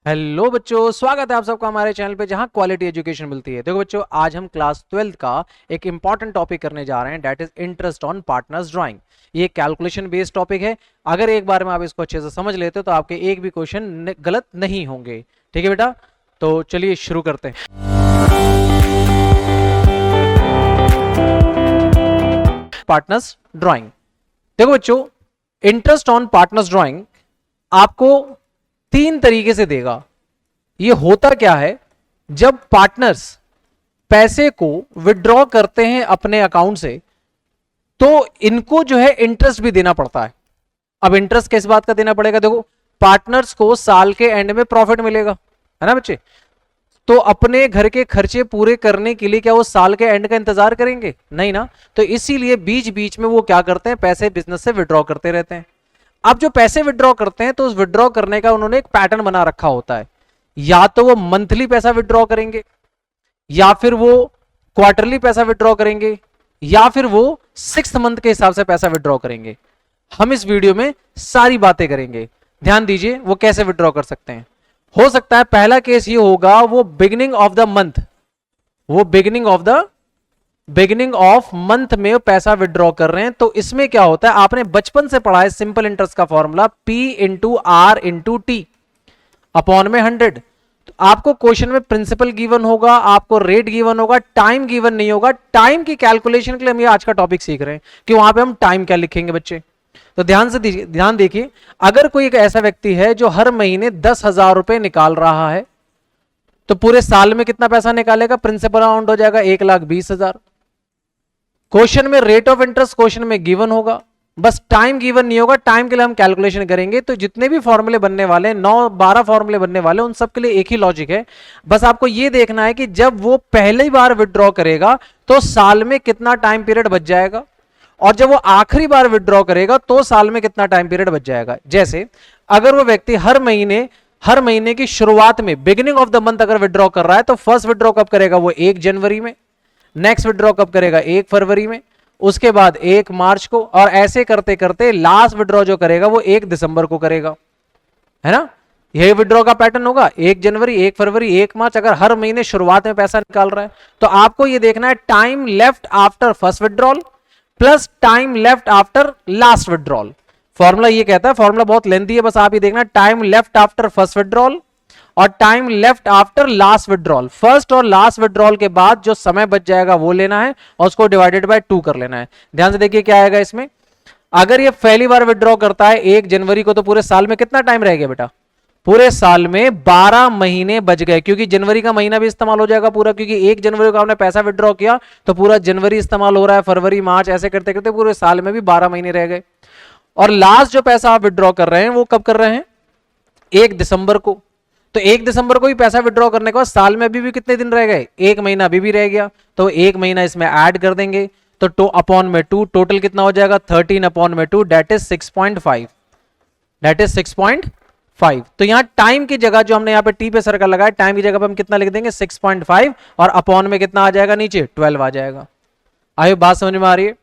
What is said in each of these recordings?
Hello बच्चों, स्वागत है आप सबका हमारे चैनल पे जहां क्वालिटी एजुकेशन मिलती है। देखो बच्चों, आज हम क्लास 12th का एक इंपॉर्टेंट टॉपिक करने जा रहे हैं, that is interest on partners drawing. ये कैलकुलेशन बेस्ड टॉपिक है। अगर एक बार में आप इसको अच्छे से समझ लेते हो तो आपके एक भी क्वेश्चन गलत नहीं होंगे। ठीक है बेटा, तो चलिए शुरू करते हैं। Partners drawing. देखो बच्चों, इंटरेस्ट ऑन पार्टनर्स ड्राइंग आपको तीन तरीके से देगा। ये होता क्या है, जब पार्टनर्स पैसे को विड्रॉ करते हैं अपने अकाउंट से तो इनको जो है इंटरेस्ट भी देना पड़ता है। अब इंटरेस्ट किस बात का देना पड़ेगा? देखो, पार्टनर्स को साल के एंड में प्रॉफिट मिलेगा, है ना बच्चे? तो अपने घर के खर्चे पूरे करने के लिए क्या वो साल के एंड का इंतजार करेंगे? नहीं ना। तो इसीलिए बीच बीच में वो क्या करते हैं, पैसे बिजनेस से विड्रॉ करते रहते हैं। अब जो पैसे विड्रॉ करते हैं तो उस विड्रॉ करने का उन्होंने एक पैटर्न बना रखा होता है। या तो वो मंथली पैसा विड्रॉ करेंगे, या फिर वो क्वार्टरली पैसा विड्रॉ करेंगे, या फिर वो 6 मंथ के हिसाब से पैसा विड्रॉ करेंगे। हम इस वीडियो में सारी बातें करेंगे। ध्यान दीजिए वो कैसे विड्रॉ कर सकते हैं। हो सकता है पहला केस ये होगा, वो बिगिनिंग ऑफ मंथ में पैसा विड्रॉ कर रहे हैं। तो इसमें क्या होता है, आपने बचपन से पढ़ा है सिंपल इंटरेस्ट का formula P into R into T upon में 100। तो आपको क्वेश्चन में प्रिंसिपल गिवन होगा, आपको रेट गिवन होगा, टाइम गिवन नहीं होगा। टाइम की कैलकुलेशन के लिए हम ये आज का टॉपिक सीख रहे हैं कि वहां पे हम टाइम क्या लिखेंगे बच्चे। तो ध्यान देखिए, अगर कोई एक ऐसा व्यक्ति है जो हर महीने 10,000 रुपए निकाल रहा है तो पूरे साल में कितना पैसा निकालेगा? प्रिंसिपल अमाउंट हो जाएगा 1,20,000। क्वेश्चन में रेट ऑफ इंटरेस्ट क्वेश्चन में गिवन होगा, बस टाइम गिवन नहीं होगा। टाइम के लिए हम कैलकुलेशन करेंगे। तो जितने भी फॉर्मूले बनने वाले, 9-12 फॉर्मूले बनने वाले, उन सब के लिए एक ही लॉजिक है। बस आपको यह देखना है कि जब वो पहली बार विड्रॉ करेगा तो साल में कितना टाइम पीरियड बच जाएगा, और जब वो आखिरी बार विड्रॉ करेगा तो साल में कितना टाइम पीरियड बच जाएगा। जैसे अगर वो व्यक्ति हर महीने की शुरुआत में, बिगिनिंग ऑफ द मंथ अगर विड्रॉ कर रहा है तो फर्स्ट विड्रॉ कब करेगा? वो 1 जनवरी में। नेक्स्ट विड्रॉ कब करेगा? 1 फरवरी में। उसके बाद 1 मार्च को, और ऐसे करते करते लास्ट विड्रॉ जो करेगा वो 1 दिसंबर को करेगा, है ना? यही विड्रॉ का पैटर्न होगा, 1 जनवरी, 1 फरवरी, 1 मार्च। अगर हर महीने शुरुआत में पैसा निकाल रहा है तो आपको यह देखना है time left after first withdrawal plus time left after last withdrawal. Formula ये कहता है, फॉर्मूला बहुत लेंथी है, बस आप ये देखना time left after first withdrawal और time left after last withdrawal. First और लास्ट विड्रॉल के बाद जो समय बच जाएगा वो लेना है और उसको डिवाइडेड बाय 2 कर लेना है। ध्यान से देखिए क्या आएगा इसमें। अगर ये पहली बार विड्रॉ करता है 1 जनवरी को तो पूरे साल में कितना टाइम रह गया बेटा? पूरे साल में 12 महीने बच गए, क्योंकि जनवरी का महीना भी इस्तेमाल हो जाएगा पूरा, क्योंकि 1 जनवरी को आपने पैसा विड्रॉ किया तो पूरा जनवरी इस्तेमाल हो रहा है, फरवरी, मार्च, ऐसे करते करते पूरे साल में भी 12 महीने रह गए। और लास्ट जो पैसा आप विड्रॉ कर रहे हैं वो कब कर रहे हैं? 1 दिसंबर को। तो 1 दिसंबर को भी पैसा विड्रॉ करने के बाद साल में अभी भी कितने दिन रह गए? 1 महीना अभी भी रह गया। तो 1 महीना इसमें ऐड कर देंगे तो अपॉन में 2, टोटल कितना हो जाएगा? 13 अपॉन में 2, डेट इज 6.5। तो यहां टाइम की जगह जो हमने यहां पे टी पे सर्कल लगाया, टाइम की जगह पे हम कितना लिख देंगे? 6.5, और अपॉन में कितना आ जाएगा? नीचे 12 आ जाएगा। आइए बात समझ में आ रही है?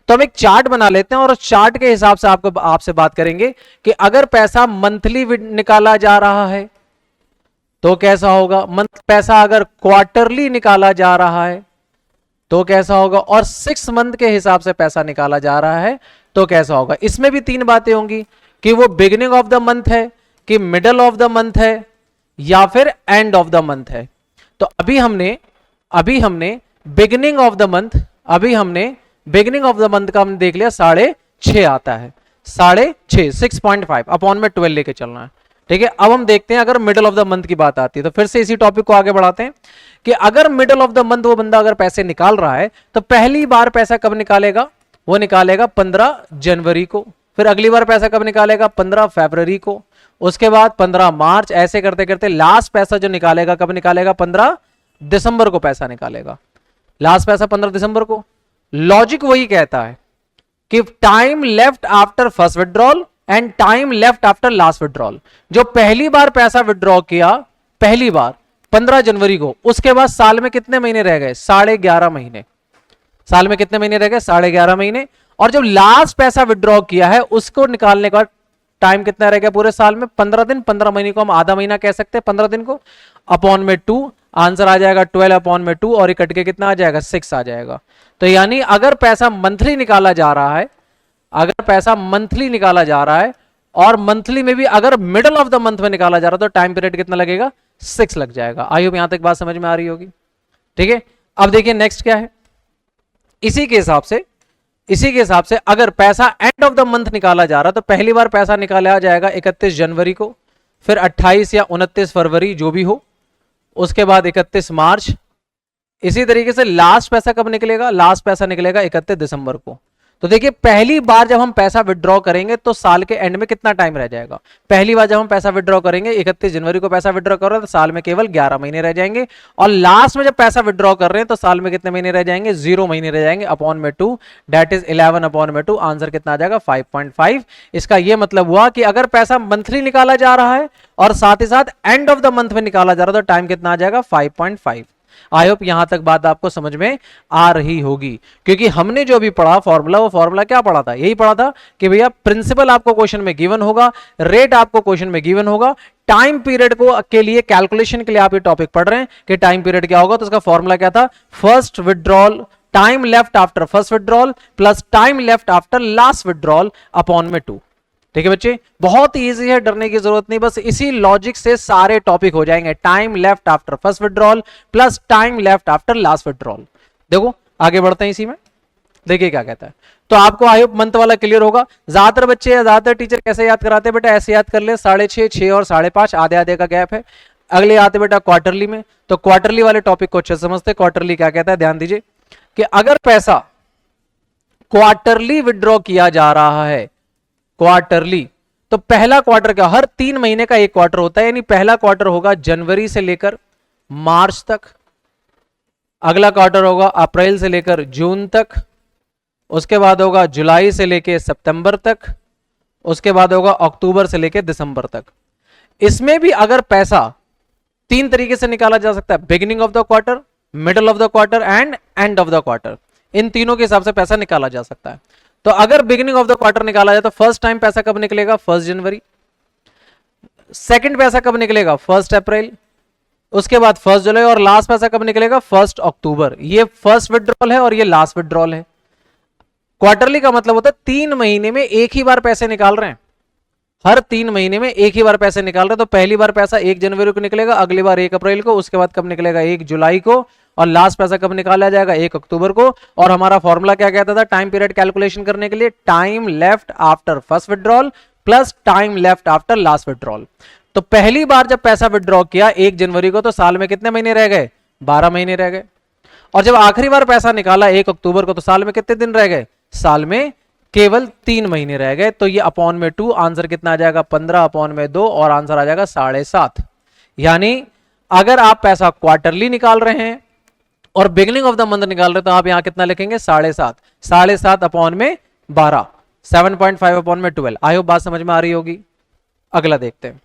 तो हम एक चार्ट बना लेते हैं और उस चार्ट के हिसाब से आपसे बात करेंगे कि अगर पैसा मंथली निकाला जा रहा है तो कैसा होगा, पैसा अगर क्वार्टरली निकाला जा रहा है तो कैसा होगा, और 6 मंथ के हिसाब से पैसा निकाला जा रहा है तो कैसा होगा। इसमें भी 3 बातें होंगी कि वो बिगिनिंग ऑफ द मंथ है, कि मिडल ऑफ द मंथ है, या फिर एंड ऑफ द मंथ है। तो अभी हमने बिगिनिंग ऑफ द मंथ का हमने देख लिया, 6.5 आता है। 6.5, 6.5 अपॉन में 12 लेके चलना है। ठीक है, अब हम देखते हैं अगर मिडल ऑफ द मंथ की बात आती है तो फिर से इसी टॉपिक को आगे बढ़ाते हैं कि अगर मिडल ऑफ द मंथ वो बंदा अगर पैसे निकाल रहा है तो पहली बार पैसा कब निकालेगा? वो निकालेगा 15 जनवरी को। फिर अगली बार पैसा कब निकालेगा? 15 फरवरी को। उसके बाद 15 मार्च, ऐसे करते करते लास्ट पैसा जो निकालेगा कब निकालेगा? 15 दिसंबर को पैसा निकालेगा। लास्ट पैसा 15 दिसंबर को। लॉजिक वही कहता है कि time left after first withdrawal and time left after last withdrawal. जो पहली बार पैसा विड्रॉ किया, पहली बार 15 जनवरी को, उसके बाद साल में कितने महीने रह गए? 11.5 महीने। साल में कितने महीने रह गए? 11.5 महीने। और जब लास्ट पैसा विड्रॉ किया है उसको निकालने का टाइम कितना रह गया पूरे साल में? 15 दिन। 15 महीने को हम आधा महीना कह सकते हैं, 15 दिन को, अपॉन में 2, आंसर आ जाएगा 12 अपॉन में 2, और कट के कितना आ जाएगा? 6 आ जाएगा। तो यानी अगर पैसा मंथली निकाला जा रहा है, अगर पैसा मंथली निकाला जा रहा है और मंथली में भी अगर मिडल ऑफ द मंथ में निकाला जा रहा है तो टाइम पीरियड कितना लगेगा? 6 लग जाएगा। आई होप यहां तक बात समझ में आ रही होगी। ठीक है, अब देखिए नेक्स्ट क्या है। इसी के हिसाब से अगर पैसा एंड ऑफ द मंथ निकाला जा रहा है तो पहली बार पैसा निकाला जाएगा 31 जनवरी को, फिर 28 या 29 फरवरी जो भी हो, उसके बाद 31 मार्च। इसी तरीके से लास्ट पैसा कब निकलेगा? लास्ट पैसा निकलेगा 31 दिसंबर को। तो देखिए पहली बार जब हम पैसा विड्रॉ करेंगे तो साल के एंड में कितना टाइम रह जाएगा? पहली बार जब हम पैसा विड्रॉ करेंगे 31 जनवरी को पैसा विड्रॉ कर रहे हैं तो साल में केवल 11 महीने रह जाएंगे, और लास्ट में जब पैसा विड्रॉ कर रहे हैं तो साल में कितने महीने रह जाएंगे? 0 महीने रह जाएंगे, अपॉन में 2, दैट इज 11 अपॉन में 2। आंसर कितना आ जाएगा? 5.5। इसका यह मतलब हुआ कि अगर पैसा मंथली निकाला जा रहा है और साथ ही साथ एंड ऑफ द मंथ में निकाला जा रहा है तो टाइम कितना आ जाएगा? 5.5। आई होप यहां तक बात आपको समझ में आ रही होगी, क्योंकि हमने जो भी पढ़ा फॉर्मूला, वो फॉर्मूला क्या पढ़ा था? यही पढ़ा था कि भैया प्रिंसिपल आपको क्वेश्चन में गिवन होगा, रेट आपको क्वेश्चन में गिवन होगा, टाइम पीरियड को के लिए कैलकुलेशन के लिए आप ये टॉपिक पढ़ रहे हैं कि टाइम पीरियड क्या होगा। तो उसका फॉर्मूला क्या था? First withdrawal, time left after first withdrawal plus time left after last withdrawal upon में 2। ठीक है बच्चे, बहुत इजी है, डरने की जरूरत नहीं, बस इसी लॉजिक से सारे टॉपिक हो जाएंगे। Time left after first withdrawal plus time left after last withdrawal. देखो आगे बढ़ते हैं इसी में, देखिए क्या कहता है। तो आपको आई होप मंथ वाला क्लियर होगा। ज्यादातर बच्चे या ज्यादातर टीचर कैसे याद कराते हैं बेटा? ऐसे याद कर ले, 6.5, 6 और 5.5, आधे आधे का गैप है। अगले आते बेटा क्वार्टरली में, तो क्वार्टरली वाले टॉपिक को अच्छे समझते। क्वार्टरली क्या कहता है, ध्यान दीजिए कि अगर पैसा क्वार्टरली विड्रॉ किया जा रहा है, क्वार्टरली, तो पहला क्वार्टर क्या? हर 3 महीने का एक क्वार्टर होता है, यानी पहला क्वार्टर होगा जनवरी से लेकर मार्च तक, अगला क्वार्टर होगा अप्रैल से लेकर जून तक, उसके बाद होगा जुलाई से लेकर सितंबर तक, उसके बाद होगा अक्टूबर से लेकर दिसंबर तक। इसमें भी अगर पैसा 3 तरीके से निकाला जा सकता है, beginning of the quarter, middle of the quarter and end of the quarter. इन तीनों के हिसाब से पैसा निकाला जा सकता है। तो अगर बिगिनिंग ऑफ द क्वार्टर निकाला जाए तो फर्स्ट टाइम पैसा कब निकलेगा? 1 जनवरी। सेकंड पैसा कब निकलेगा? 1 अप्रैल। उसके बाद 1 जुलाई, और लास्ट पैसा कब निकलेगा? 1 अक्टूबर। ये फर्स्ट विड्रॉल है और ये लास्ट विड्रॉल है। क्वार्टरली का मतलब होता है 3 महीने में एक ही बार पैसे निकाल रहे हैं, हर 3 महीने में एक ही बार पैसे निकाल रहे हैं। तो पहली बार पैसा 1 जनवरी को निकलेगा, अगली बार 1 अप्रैल को, उसके बाद कब निकलेगा? 1 जुलाई को, और लास्ट पैसा कब निकाला जाएगा? 1 अक्टूबर को। और हमारा फॉर्मूला क्या कहता था टाइम पीरियड कैलकुलेशन करने के लिए? Time left after first withdrawal plus time left after last withdrawal. तो पहली बार जब पैसा विड्रॉ किया 1 जनवरी को, तो साल में कितने महीने रह गए? 12 महीने रह गए। और जब आखिरी बार पैसा निकाला 1 अक्टूबर को, तो साल में कितने दिन रह गए? साल में केवल 3 महीने रह गए। तो ये अपॉन में 2, आंसर कितना आ जाएगा? 15 अपॉन में 2, और आंसर आ जाएगा 7.5। यानी अगर आप पैसा क्वार्टरली निकाल रहे हैं और बिगिनिंग ऑफ द मंथ निकाल रहे हैं तो आप यहां कितना लिखेंगे? 7.5। 7.5 अपॉन में 12, 7.5 अपॉन में 12। आई होप बात समझ में आ रही होगी। अगला देखते हैं,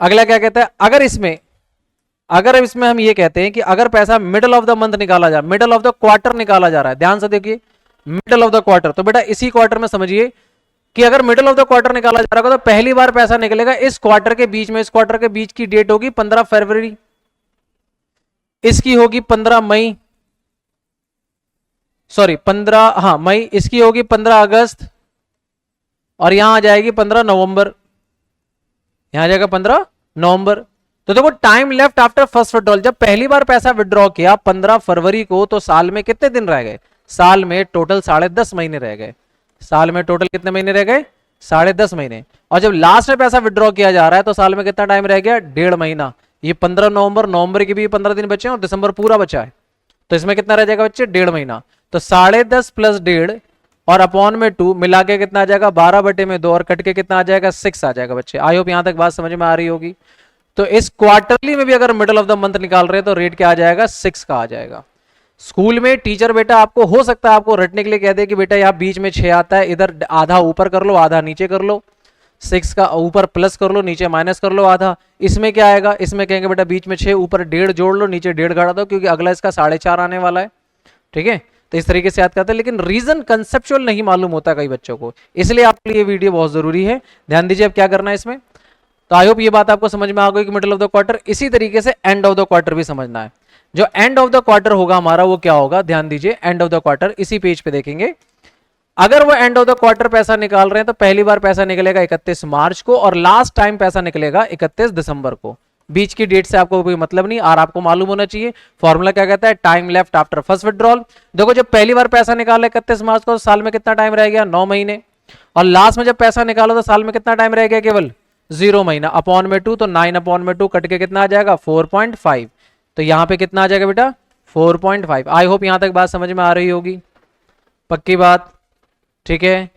अगला क्या कहता है? अगर इसमें हम ये कहते हैं कि अगर पैसा मिडल ऑफ द मंथ निकाला जा रहा है, मिडल ऑफ द क्वार्टर निकाला जा रहा है, ध्यान से देखिए, मिडल ऑफ द क्वार्टर, तो बेटा इसी क्वार्टर में समझिए कि अगर मिडल ऑफ द क्वार्टर निकाला जा रहा है तो पहली बार पैसा निकलेगा इस क्वार्टर के बीच में। इस क्वार्टर के बीच की डेट होगी 15 फरवरी, इसकी होगी 15 मई, सॉरी 15 मई, इसकी होगी 15 अगस्त, और यहां आ जाएगी 15 नवंबर, यहां आ जाएगा 15 नवंबर। तो देखो time left after first withdrawal, जब पहली बार पैसा विड्रॉ किया 15 फरवरी को, तो साल में कितने दिन रह गए? साल में टोटल 10.5 महीने रह गए। साल में टोटल कितने महीने रह गए? 10.5 महीने। और जब लास्ट में पैसा विड्रॉ किया जा रहा है तो साल में कितना टाइम रह गया? 1.5 महीना। ये 15 नवंबर, नवंबर के भी 15 दिन बचे हैं और दिसंबर पूरा बचा है, तो इसमें कितना रह जाएगा बच्चे? 1.5 महीना। तो 10.5 प्लस 1.5 और अपॉन में 2 मिला के कितना आ जाएगा? 12/2, और कट के कितना आ जाएगा? 6 आ जाएगा बच्चे। आई होप यहां तक बात समझ में आ रही होगी। तो इस क्वार्टरली में भी अगर मिडल ऑफ द मंथ निकाल रहे हैं तो रेट क्या आ जाएगा? 6 का आ जाएगा। स्कूल में टीचर बेटा आपको हो सकता है आपको रटने के लिए कह दे कि बेटा यहाँ बीच में 6 आता है, इधर आधा ऊपर कर लो आधा नीचे कर लो, 6 का ऊपर प्लस कर लो नीचे माइनस कर लो आधा। इसमें क्या आएगा? इसमें कहेंगे बेटा बीच में 6 ऊपर 1.5 जोड़ लो नीचे 1.5 घटा दो, क्योंकि अगला इसका 4.5 आने वाला है। ठीक है, तो इस तरीके से याद करते हैं, लेकिन रीजन कंसेप्चुअल नहीं मालूम होता कई बच्चों को, इसलिए आपके लिए ये वीडियो बहुत जरूरी है। ध्यान दीजिए अब क्या करना है इसमें। तो आई होप ये बात आपको समझ में आ गई कि मिडिल ऑफ द क्वार्टर, इसी तरीके से एंड ऑफ द क्वार्टर भी समझना है। जो एंड ऑफ द क्वार्टर होगा हमारा वो क्या होगा, ध्यान दीजिए, एंड ऑफ द क्वार्टर इसी पेज पे देखेंगे। अगर वो एंड ऑफ द क्वार्टर पैसा निकाल रहे हैं तो पहली बार पैसा निकलेगा 31 मार्च को और लास्ट टाइम पैसा निकलेगा 31 दिसंबर को। बीच की डेट से आपको कोई मतलब नहीं, और आपको मालूम होना चाहिए फॉर्मूला क्या कहता है, time left after first withdrawal. देखो जब पहली बार पैसा निकाला 31 मार्च को तो साल में कितना टाइम रह गया, 9 महीने, और लास्ट में जब पैसा निकालो तो साल में कितना टाइम रह गया, केवल 0 महीना। अपॉन में 2, तो 9 अपॉन में 2 कट के कितना आ जाएगा, 4.5। तो यहां पे कितना आ जाएगा बेटा, 4.5। आई होप यहां तक बात समझ में आ रही होगी, पक्की बात, ठीक है।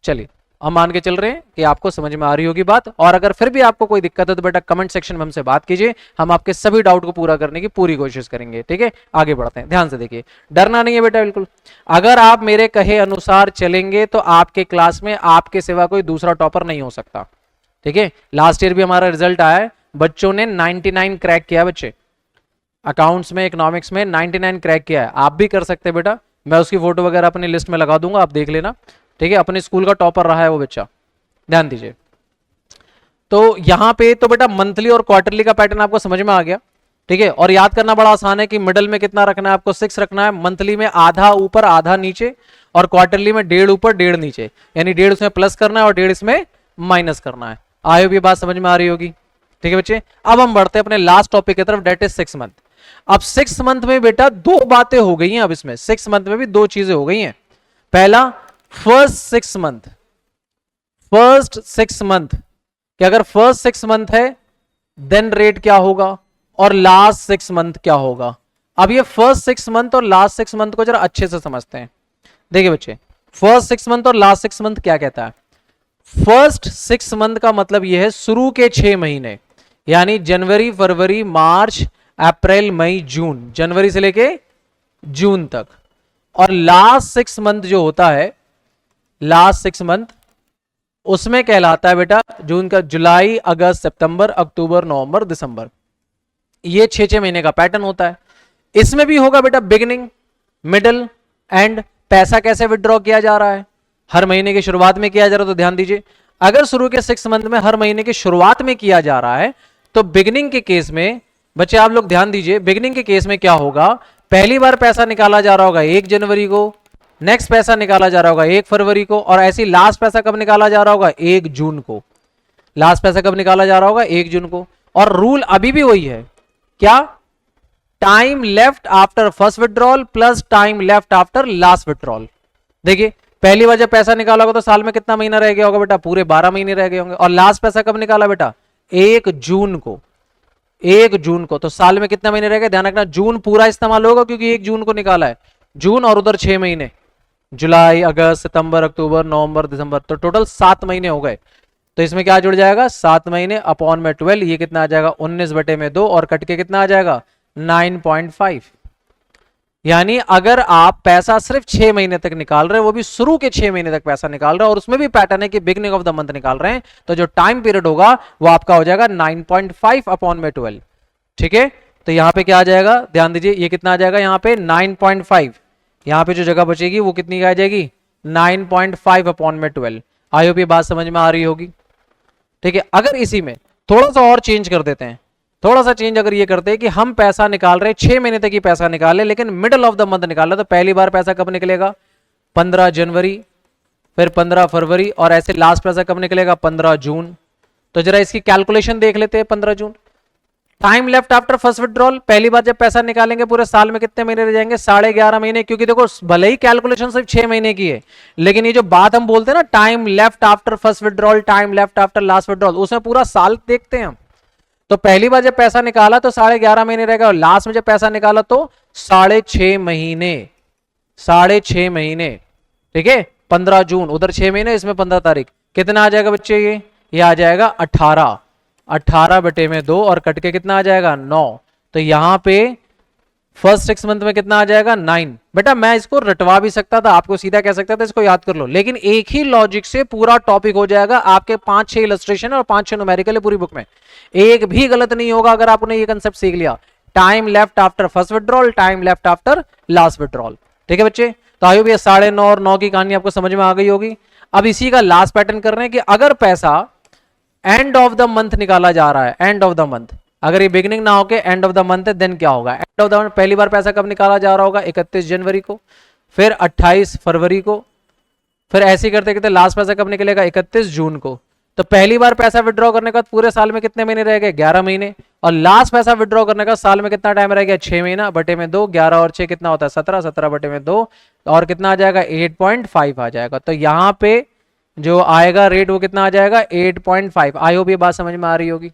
चलिए हम मान के चल रहे हैं कि आपको समझ में आ रही होगी बात, और अगर फिर भी आपको कोई दिक्कत है तो बेटा कमेंट सेक्शन में हमसे बात कीजिए, हम आपके सभी डाउट को पूरा करने की पूरी कोशिश करेंगे, ठीक है। आगे बढ़ते हैं, ध्यान से देखिए, डरना नहीं है बेटा बिल्कुल। अगर आप मेरे कहे अनुसार चलेंगे तो आपके क्लास में आपके सिवा कोई दूसरा टॉपर नहीं हो सकता, ठीक है। लास्ट ईयर भी हमारा रिजल्ट आया है, बच्चों ने 99 क्रैक किया, बच्चे अकाउंट्स में, इकोनॉमिक्स में 99 क्रैक किया है। आप भी कर सकते हैं बेटा, मैं उसकी फोटो वगैरह अपनी लिस्ट में लगा दूंगा, आप देख लेना, ठीक है। अपने स्कूल का टॉपर रहा है वो बच्चा, ध्यान दीजिए। तो यहां पे तो बेटा मंथली और क्वार्टरली का पैटर्न आपको समझ में आ गया, ठीक है। और याद करना बड़ा आसान है कि मिडल में कितना रखना है आपको, 6 रखना है। मंथली में आधा ऊपर आधा नीचे, और क्वार्टरली में 1.5 ऊपर 1.5 नीचे, यानी 1.5 इसमें प्लस करना है और 1.5 इसमें माइनस करना है। आई होप ये बात समझ में आ रही होगी, ठीक है बच्चे। अब हम बढ़ते हैं अपने लास्ट टॉपिक की तरफ, डेट इज 6 मंथ। अब 6 मंथ में बेटा 2 बातें हो गई हैं, अब इसमें 6 मंथ में भी 2 चीजें हो गई हैं। पहला, फर्स्ट 6 मंथ, फर्स्ट 6 मंथ कि अगर फर्स्ट 6 मंथ है देन रेट क्या होगा, और लास्ट 6 मंथ क्या होगा। अब ये फर्स्ट 6 मंथ और लास्ट 6 मंथ को जरा अच्छे से समझते हैं। देखिए बच्चे, फर्स्ट 6 मंथ और लास्ट 6 मंथ क्या कहता है। फर्स्ट 6 मंथ का मतलब यह है शुरू के 6 महीने, यानी जनवरी फरवरी मार्च अप्रैल मई जून, जनवरी से लेके जून तक। और लास्ट 6 मंथ जो होता है, लास्ट 6 मंथ उसमें कहलाता है बेटा जून का, जुलाई अगस्त सितंबर अक्टूबर नवंबर दिसंबर, ये 6 महीने का पैटर्न होता है। इसमें भी होगा बेटा बिगिनिंग, मिडिल, एंड। पैसा कैसे विड्रॉ किया जा रहा है, हर महीने की शुरुआत में किया जा रहा है। तो ध्यान दीजिए, अगर शुरू के 6 मंथ में हर महीने की शुरुआत में किया जा रहा है तो बिगिनिंग के केस में बच्चे आप लोग ध्यान दीजिए, बिगिनिंग के केस में क्या होगा, पहली बार पैसा निकाला जा रहा होगा 1 जनवरी को, नेक्स्ट पैसा निकाला जा रहा होगा 1 फरवरी को, और ऐसे लास्ट पैसा कब निकाला जा रहा होगा, 1 जून को। लास्ट पैसा कब निकाला जा रहा होगा, 1 जून को। और रूल अभी भी वही है, क्या, time left after first withdrawal plus time left after last withdrawal. देखिए पहली बार जब पैसा निकाला होगा तो साल में कितना महीना रह गया होगा बेटा, पूरे 12 महीने रह गए होंगे। और लास्ट पैसा कब निकाला बेटा, 1 जून को, 1 जून को। तो साल में कितने महीने रह गए, ध्यान रखना जून पूरा इस्तेमाल होगा क्योंकि 1 जून को निकाला है, जून और उधर 6 महीने, जुलाई अगस्त सितंबर अक्टूबर नवंबर दिसंबर, तो टोटल 7 महीने हो गए। तो इसमें क्या जुड़ जाएगा, 7 महीने अपॉन में 12, ये कितना आ जाएगा 19/2, और कट के कितना आ जाएगा 9.5। यानी अगर आप पैसा सिर्फ 6 महीने तक निकाल रहे हैं, वो भी शुरू के 6 महीने तक पैसा निकाल रहे हैं, और उसमें भी पैटर्न है कि बिगनिंग ऑफ द मंथ निकाल रहे हैं, तो जो टाइम पीरियड होगा वो आपका हो जाएगा 9.5 अपॉन में 12, ठीक है। तो यहां पे क्या आ जाएगा, ध्यान दीजिए, ये कितना आ जाएगा यहाँ पे 9.5, यहां पे जो जगह बचेगी वो कितनी आ जाएगी 9.5 अपॉन में 12। आई होप ये बात समझ में आ रही होगी, ठीक है। अगर इसी में थोड़ा सा और चेंज कर देते हैं, थोड़ा सा चेंज अगर ये करते हैं कि हम पैसा निकाल रहे हैं 6 महीने तक ही पैसा निकाले, लेकिन मिडल ऑफ द मंथ निकाला, तो पहली बार पैसा कब निकलेगा 15 जनवरी, फिर 15 फरवरी, और ऐसे लास्ट पैसा कब निकलेगा 15 जून। तो जरा इसकी कैलकुलेशन देख लेते हैं। 15 June, time left after first withdrawal, पहली बार जब पैसा निकालेंगे पूरे साल में कितने महीने रह जाएंगे, 11.5 महीने। क्योंकि देखो भले ही कैलकुलेशन सिर्फ 6 महीने की है, लेकिन ये जो बात हम बोलते हैं ना, time left after first withdrawal, time left after last withdrawal, उसमें पूरा साल देखते हैं हम। तो पहली बार जब पैसा निकाला तो 11.5 महीने रहेगा, और लास्ट में जब पैसा निकाला तो 6.5 महीने, 6.5 महीने, ठीक है। 15 जून, उधर 6 महीने, इसमें 15 तारीख, कितना आ जाएगा बच्चे, ये आ जाएगा 18, 18/2, और कट के कितना आ जाएगा 9। तो यहां पे फर्स्ट 6 मंथ में कितना आ जाएगा 9। बेटा मैं इसको रटवा भी सकता था, आपको सीधा कह सकता था इसको याद कर लो, लेकिन एक ही लॉजिक से पूरा टॉपिक हो जाएगा। आपके 5-6 इलस्ट्रेशन और 5-6 न्यूमेरिकल है पूरी बुक में, एक भी गलत नहीं होगा अगर आपने ये कंसेप्ट सीख लिया। Time left after first withdrawal, time left after last withdrawal, ठीक है बच्चे, तो आई होप ये 9:30 और 9 की कहानी आपको समझ में आ गई होगी। अब इसी का लास्ट पैटर्न कर रहे हैं कि अगर पैसा एंड ऑफ द मंथ निकाला जा रहा है, एंड ऑफ द मंथ, अगर ये बिगिनिंग ना होके एंड ऑफ द मंथ है, देन क्या होगा? एंड ऑफ द मंथ पहली बार पैसा कब निकाला जा रहा होगा? 31 जनवरी को, फिर 28 फरवरी को, फिर ऐसे ही करते करते लास्ट पैसा कब निकलेगा? 31 जून को। तो पहली बार पैसा विड्रॉ करने के बाद पूरे साल में कितने महीने रह गए? 11 महीने। और लास्ट पैसा विड्रॉ करने का साल में कितना टाइम रह गया? 6 महीना, बटे में 2, 11 और 6 कितना होता है? 17, 17 बटे में 2, और कितना आ जाएगा? 8.5 आ जाएगा। तो यहां पे जो आएगा रेट वो कितना आ जाएगा? 8.5। आई होप ये बात समझ में आ रही होगी।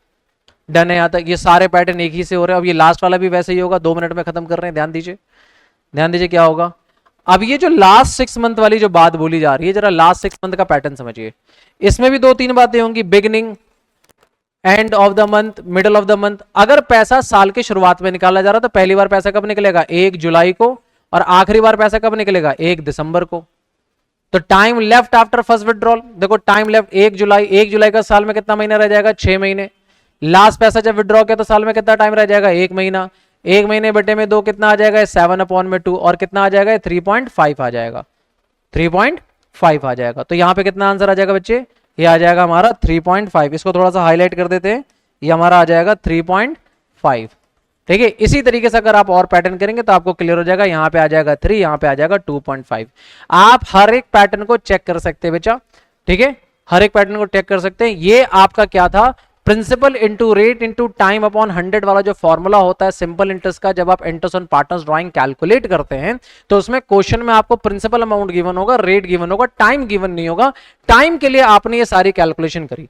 डन है यहाँ तक? ये सारे पैटर्न एक ही से हो रहे हैं। अब ये लास्ट वाला भी वैसे ही होगा, 2 मिनट में खत्म कर रहे हैं, ध्यान दीजिए, ध्यान दीजिए क्या होगा। अब ये जो लास्ट 6 मंथ वाली जो बात बोली जा रही है, जरा लास्ट 6 मंथ का पैटर्न समझिए। इसमें भी 2-3 बातें होंगी, beginning, and of the month, middle of the month. अगर पैसा साल के शुरुआत में निकाला जा रहा है तो पहली बार पैसा कब निकलेगा? 1 जुलाई को, और आखिरी बार पैसा कब निकलेगा? 1 दिसंबर को। तो time left after first withdrawal, देखो टाइम लेफ्ट 1 जुलाई, 1 जुलाई का साल में कितना महीना रह जाएगा? 6 महीने। लास्ट पैसा जब विड्रॉ किया तो साल में कितना टाइम रह जाएगा? 1 महीना। 1 महीने बटे में 2 कितना आ जाएगा? 7/2, और कितना आ जाएगा? 3.5 आ जाएगा, 3.5 आ जाएगा। तो यहां पे कितना आंसर आ जाएगा बच्चे? ये आ जाएगा हमारा 3.5। इसको थोड़ा सा हाईलाइट कर देते हैं, ये हमारा आ जाएगा 3.5। ठीक है, इसी तरीके से अगर आप और पैटर्न करेंगे तो आपको क्लियर हो जाएगा। यहां पे आ जाएगा 3, यहां पे आ जाएगा 2.5। आप हर एक पैटर्न को चेक कर सकते हैं बच्चा, ठीक है, हर एक पैटर्न को चेक कर सकते हैं। ये आपका क्या था? Principal into rate into time upon 100 वाला जो फॉर्मूला होता है सिंपल इंटरेस्ट का, जब आप interest on partners drawing calculate करते हैं तो उसमें क्वेश्चन में आपको प्रिंसिपल अमाउंट गिवन होगा, रेट गिवन होगा, टाइम गिवन नहीं होगा। टाइम के लिए आपने ये सारी कैलकुलेशन करी।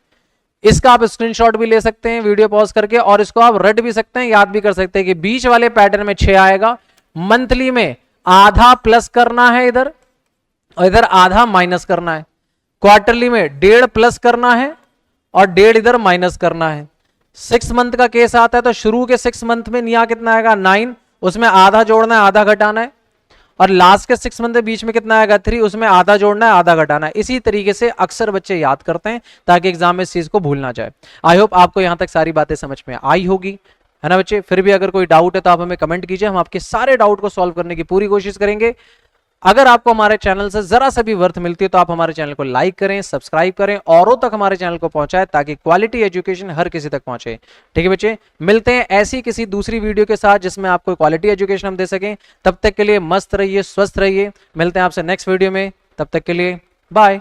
इसका आप स्क्रीनशॉट भी ले सकते हैं वीडियो पॉज करके, और इसको आप रट भी सकते हैं, याद भी कर सकते हैं कि बीच वाले पैटर्न में 6 आएगा, मंथली में आधा प्लस करना है इधर, और इधर आधा माइनस करना है, क्वार्टरली में 1.5 प्लस करना है और 1.5 इधर माइनस करना है। 6 मंथ का केस आता है तो शुरू के 6 मंथ में निया कितना आएगा? 9, उसमें आधा जोड़ना है, आधा घटाना है, और लास्ट के 6 मंथ के बीच में कितना आएगा? 3, उसमें आधा जोड़ना है, आधा घटाना है। इसी तरीके से अक्सर बच्चे याद करते हैं ताकि एग्जाम में इस चीज को भूल ना जाए। आई होप आपको यहां तक सारी बातें समझ में आई होगी, है ना बच्चे। फिर भी अगर कोई डाउट है तो आप हमें कमेंट कीजिए, हम आपके सारे डाउट को सॉल्व करने की पूरी कोशिश करेंगे। अगर आपको हमारे चैनल से जरा सा भी वर्थ मिलती है तो आप हमारे चैनल को लाइक करें, सब्सक्राइब करें, औरों तक हमारे चैनल को पहुंचाएं ताकि क्वालिटी एजुकेशन हर किसी तक पहुंचे। ठीक है बच्चे, मिलते हैं ऐसी किसी दूसरी वीडियो के साथ जिसमें आपको क्वालिटी एजुकेशन हम दे सकें। तब तक के लिए मस्त रहिए, स्वस्थ रहिए, मिलते हैं आपसे नेक्स्ट वीडियो में, तब तक के लिए बाय।